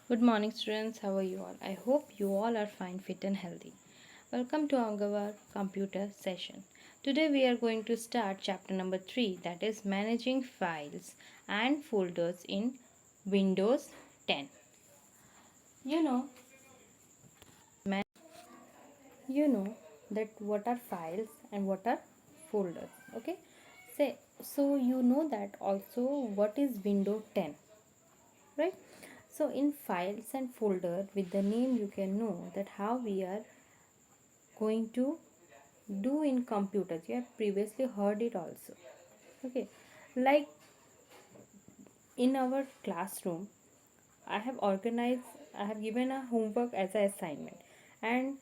Good morning, students. How are you all? I hope you all are fine, fit, and healthy. Welcome to our computer session. Today, we are going to start chapter number 3, that is managing files and folders in Windows 10. You know, man, you know that what are files and what are folders. Okay, so you know that also what is Windows 10, right? So in files and folder, with the name you can know that how we are going to do in computers. You have previously heard it also. Okay, like in our classroom, I have given a homework as an assignment, and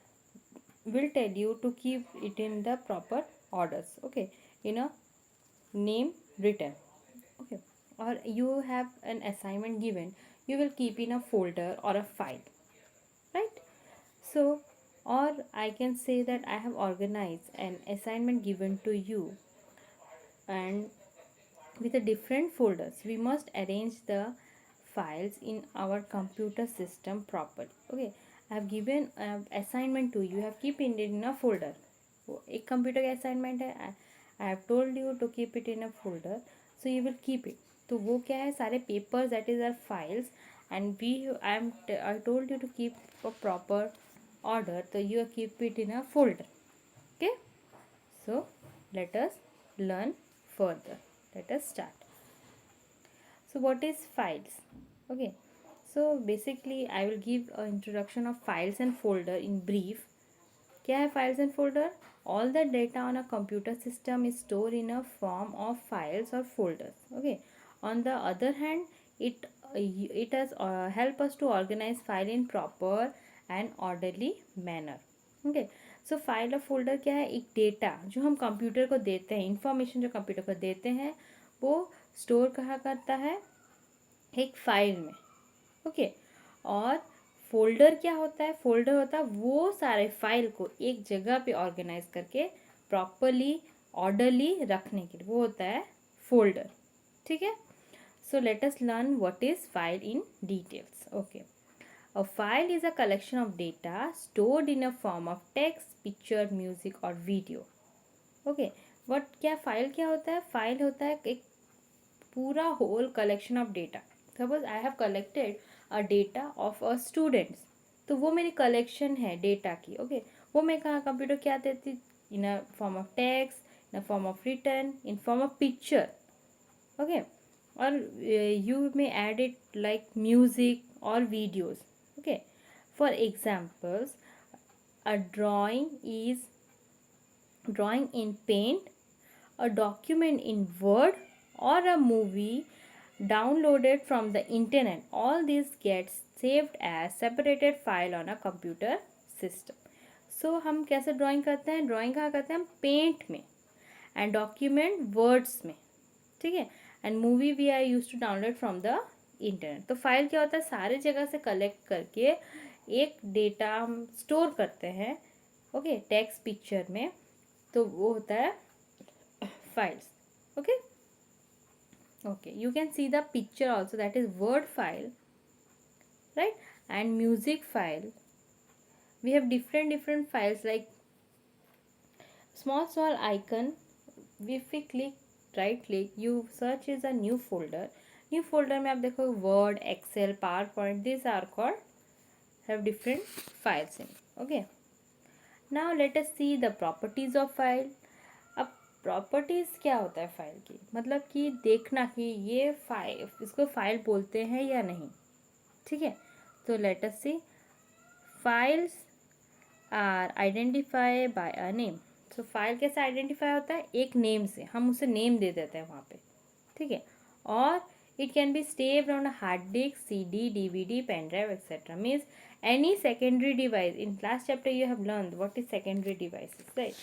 will tell you to keep it in the proper orders. Okay, in a name written. Okay, or you have an assignment given, you will keep in a folder or a file, right? So, or I can say that I have organized an assignment given to you, and with the different folders we must arrange the files in our computer system properly. Okay, I have given assignment to you, you have keep it in a folder. वो एक computer का assignment है, I have told you to keep it in a folder, so you will keep it. तो वो क्या है, सारे papers that is or files, and we I told you to keep a proper order, so you keep it in a folder. Okay, so let us learn further. Let us start. So what is files? Okay, so basically I will give an introduction of files and folder in brief. क्या है files and folder? All the data on a computer system is stored in a form of files or folders. Okay, on the other hand, it has help us to organize file in proper and orderly manner. Okay, so file और folder क्या है, एक data जो हम computer को देते हैं, information जो कंप्यूटर को देते हैं वो स्टोर कहाँ करता है, एक फाइल में. ओके, और फोल्डर क्या होता है, फोल्डर होता है वो सारे फाइल को एक जगह पे ऑर्गेनाइज करके प्रॉपरली ऑर्डरली रखने के लिए, वो होता है फोल्डर. ठीक है, so let us learn what is file in details. Okay, a file is a collection of data stored in a form of text, picture, music और वीडियो. ओके, व्हाट क्या फाइल क्या होता है, फाइल होता है एक पूरा whole collection of data. Suppose I have collected a data of a students, तो वो मेरी कलेक्शन है डेटा की. ओके, वो मैं कहाँ कंप्यूटर क्या देती, in a form of text, in a form of return, in form of picture. Okay, और you may add it like music और videos. Okay, for examples, a drawing in paint, a document in word, or a movie downloaded from the internet. All these gets saved as separated file on a computer system. So हम कैसे drawing करते हैं, drawing कहाँ करते हैं हम, paint में, and document words में. ठीक है, and movie we are use to download from the internet. तो फाइल क्या होता है, सारे जगह से कलेक्ट करके एक डेटा हम स्टोर करते हैं. ओके, टेक्स्ट पिक्चर में, तो वो होता है files. Okay, okay, you can see the picture also, that is word file, right? And music file. We have different files like small icon. If we click, right click, you search is a new folder. New folder में आप देखो word, excel, powerpoint, these are called, have different files in. Okay, now let us see the properties of file. अब properties क्या होता है file की, मतलब कि देखना कि ये फाइल, इसको फाइल बोलते हैं या नहीं. ठीक है, तो let us see. Files are identify by a name. So file कैसे आइडेंटिफाई होता है, एक नेम से, हम उसे नेम दे देते हैं वहाँ पे. ठीक है, और it can be stored on a hard disk, CD, DVD, pen drive etcetera. Means any secondary device. In last chapter you have learned what is secondary devices, right?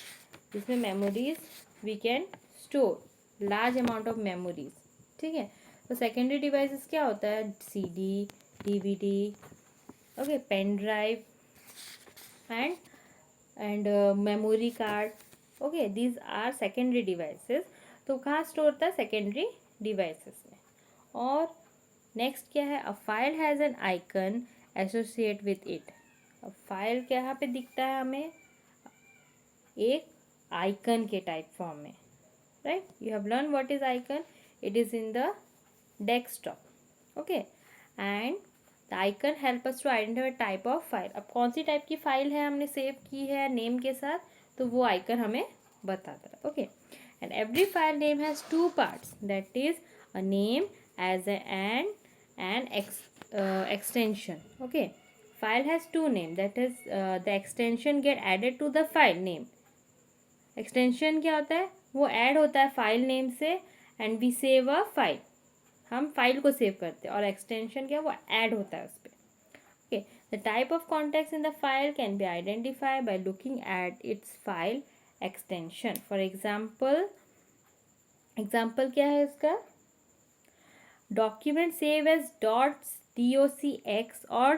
जिसमें memories we can store large amount of memories. ठीक है, तो secondary devices क्या होता है, CD, DVD, okay, pen drive and memory card. okay, these are secondary devices. तो कहाँ store होता है, secondary devices में. और नेक्स्ट क्या है, a file has an icon associate with it. अब फाइल क्या यहाँ पे दिखता है हमें, एक आइकन के टाइप फॉर्म में, right. You have learn what is icon, it is in the desktop, okay. And the icon help us to identify type of file. अब कौन सी टाइप की फाइल है हमने सेव की है नेम के साथ, तो वो आइकन हमें बताता है, okay. And every file name has two parts, that is a name as an extension, okay. File has two name, that is the extension get added to the file name. Extension क्या होता है, वो add होता है file name से, and we save a file, हम file को save करते हैं, और एक्सटेंशन क्या, वो ऐड होता है उस पर, okay. The type of contacts in the file can be identify by looking at its file extension. For example, example क्या है इसका, डॉक्यूमेंट सेव एज .docx और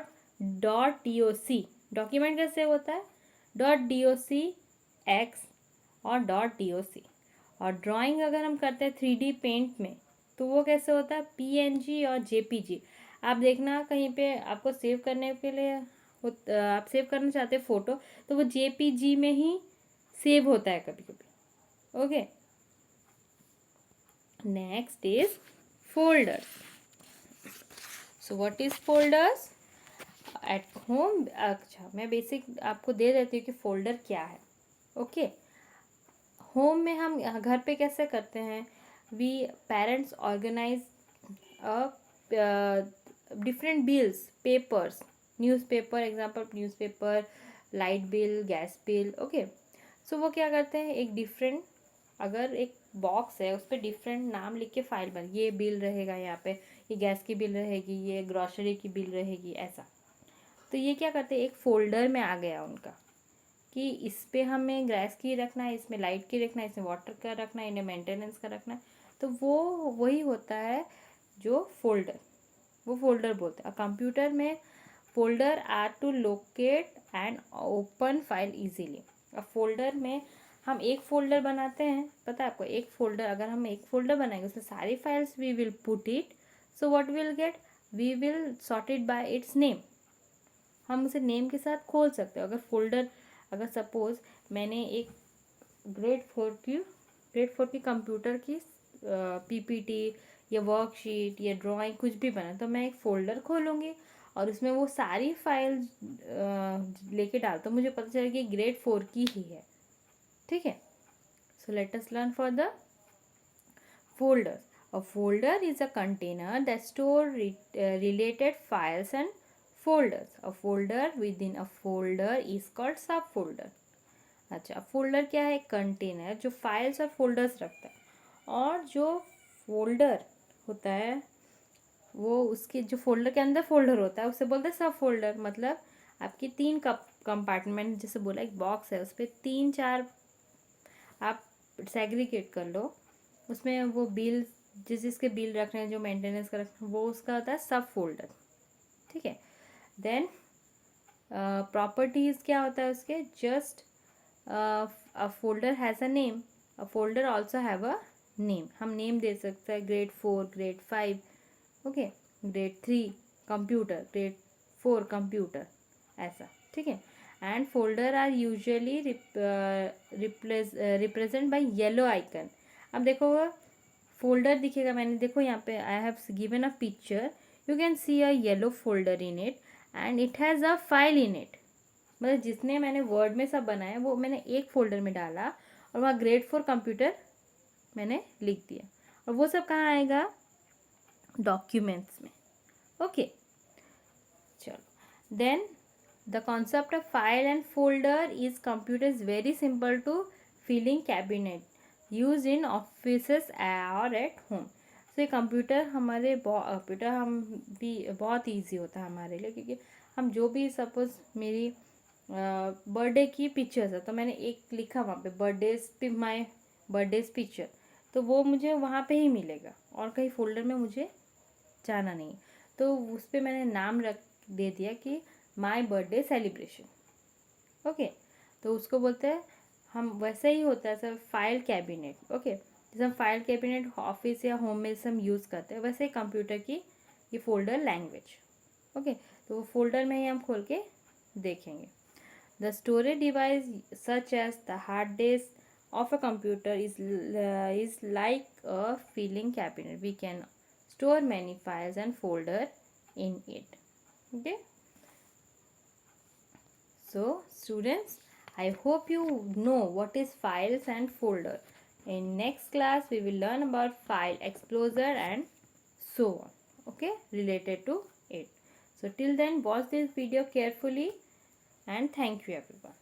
.doc। डॉक्यूमेंट कैसे सेव होता है, .docx और .doc। और ड्राइंग अगर हम करते हैं 3D पेंट में, तो वो कैसे होता है, PNG और JPG। आप देखना कहीं पे आपको सेव करने के लिए आप सेव करना चाहते हैं फ़ोटो, तो वो JPG में ही सेव होता है कभी कभी, okay. Next is folders. So what is folders at home. अच्छा, मैं बेसिक आपको दे देती हूँ कि फोल्डर क्या है, ओके। होम में हम घर पे कैसे करते हैं, we parents organise different bills, papers, newspaper, example newspaper, light bill, gas bill, okay. So वो क्या करते हैं, एक डिफरेंट, अगर एक बॉक्स है उस पर डिफरेंट नाम लिख के फाइल बन, ये बिल रहेगा यहाँ पे, ये गैस की बिल रहेगी, ये ग्रॉसरी की बिल रहेगी, ऐसा। तो ये क्या करते हैं, एक फोल्डर में आ गया उनका, कि इस पे हमें गैस की रखना है, इसमें लाइट की रखना है, इसमें वाटर का रखना है, इन्हें मेंटेनेंस का रखना है। तो वो वही होता है जो फोल्डर, वो फोल्डर बोलते हैं। कंप्यूटर में folder are to locate and open file easily. अब फोल्डर में हम एक फोल्डर बनाते हैं, पता है आपको, एक फोल्डर, अगर हम एक फोल्डर बनाएंगे उसमें सारी files we will put it, so what will get, we will sort it by its name. हम उसे नेम के साथ खोल सकते हैं। अगर फोल्डर, अगर सपोज मैंने एक ग्रेड 4 की कंप्यूटर की PPT या वर्कशीट या ड्राइंग कुछ भी बना, तो मैं एक फ़ोल्डर खोलूँगी और उसमें वो सारी फाइल लेके डालता हूँ, मुझे पता चलेगा कि ग्रेड 4 की ही है, ठीक है। So let us learn for the folder. A folder is a container that store related files and folders. A folder within a folder is called subfolder. अच्छा, फोल्डर क्या है, कंटेनर जो फाइल्स और फोल्डर्स रखता है, और जो फोल्डर होता है वो उसके जो फोल्डर के अंदर फोल्डर होता है उसे बोलते हैं सब फोल्डर। मतलब आपकी 3 कंपार्टमेंट, जैसे बोला एक बॉक्स है, उस पर 3-4 आप सेग्रीगेट कर लो, उसमें वो बिल, जिसके बिल रखने हैं, जो मेंटेनेंस का रखना है, वो उसका होता है सब फोल्डर, ठीक है। देन प्रॉपर्टीज़ क्या होता है उसके, just a folder has a name, a folder also have a name. हम नेम दे सकते हैं grade 4, grade 5, okay, grade 3 computer, grade 4 computer, ऐसा, ठीक है। And folder are usually represent by yellow icon. अब देखो फोल्डर दिखेगा, मैंने देखो यहाँ पे I have given a picture, you can see a yellow folder in it and it has a file in it. मतलब जिसने मैंने वर्ड में सब बनाया वो मैंने एक फोल्डर में डाला, और वहाँ ग्रेड 4 कंप्यूटर मैंने लिख दिया, और वो सब कहाँ आएगा, डॉक्यूमेंट्स में, ओके। चलो, then the concept of file and folder is computer is very simple to filling cabinet use in offices और एट होम। तो ये कंप्यूटर हमारे कंप्यूटर हम भी बहुत ईजी होता है हमारे लिए, क्योंकि हम जो भी, सपोज मेरी बर्थडे की पिक्चर्स है, तो मैंने एक लिखा वहाँ पे बर्थडेज पे, माई बर्थडेज पिक्चर, तो वो मुझे वहाँ पे ही मिलेगा, और कहीं फोल्डर में मुझे जाना नहीं। तो उस पर मैंने नाम रख दे दिया कि माई बर्थडे सेलिब्रेशन, ओके। तो उसको बोलते हैं हम, वैसे ही होता है सर फाइल कैबिनेट, ओके। जैसे हम फाइल कैबिनेट ऑफिस या होम में जैसे हम यूज़ करते हैं, वैसे ही कंप्यूटर की ये फोल्डर लैंग्वेज। ओके, तो वो फोल्डर में ही हम खोल के देखेंगे। The storage device such as the hard disk of a computer is like a filing cabinet. We can store many files and folder in it. Okay, so students, I hope you know what is files and folder. In next class we will learn about file explorer and so on, okay, related to it. So till then, watch this video carefully, and thank you everyone.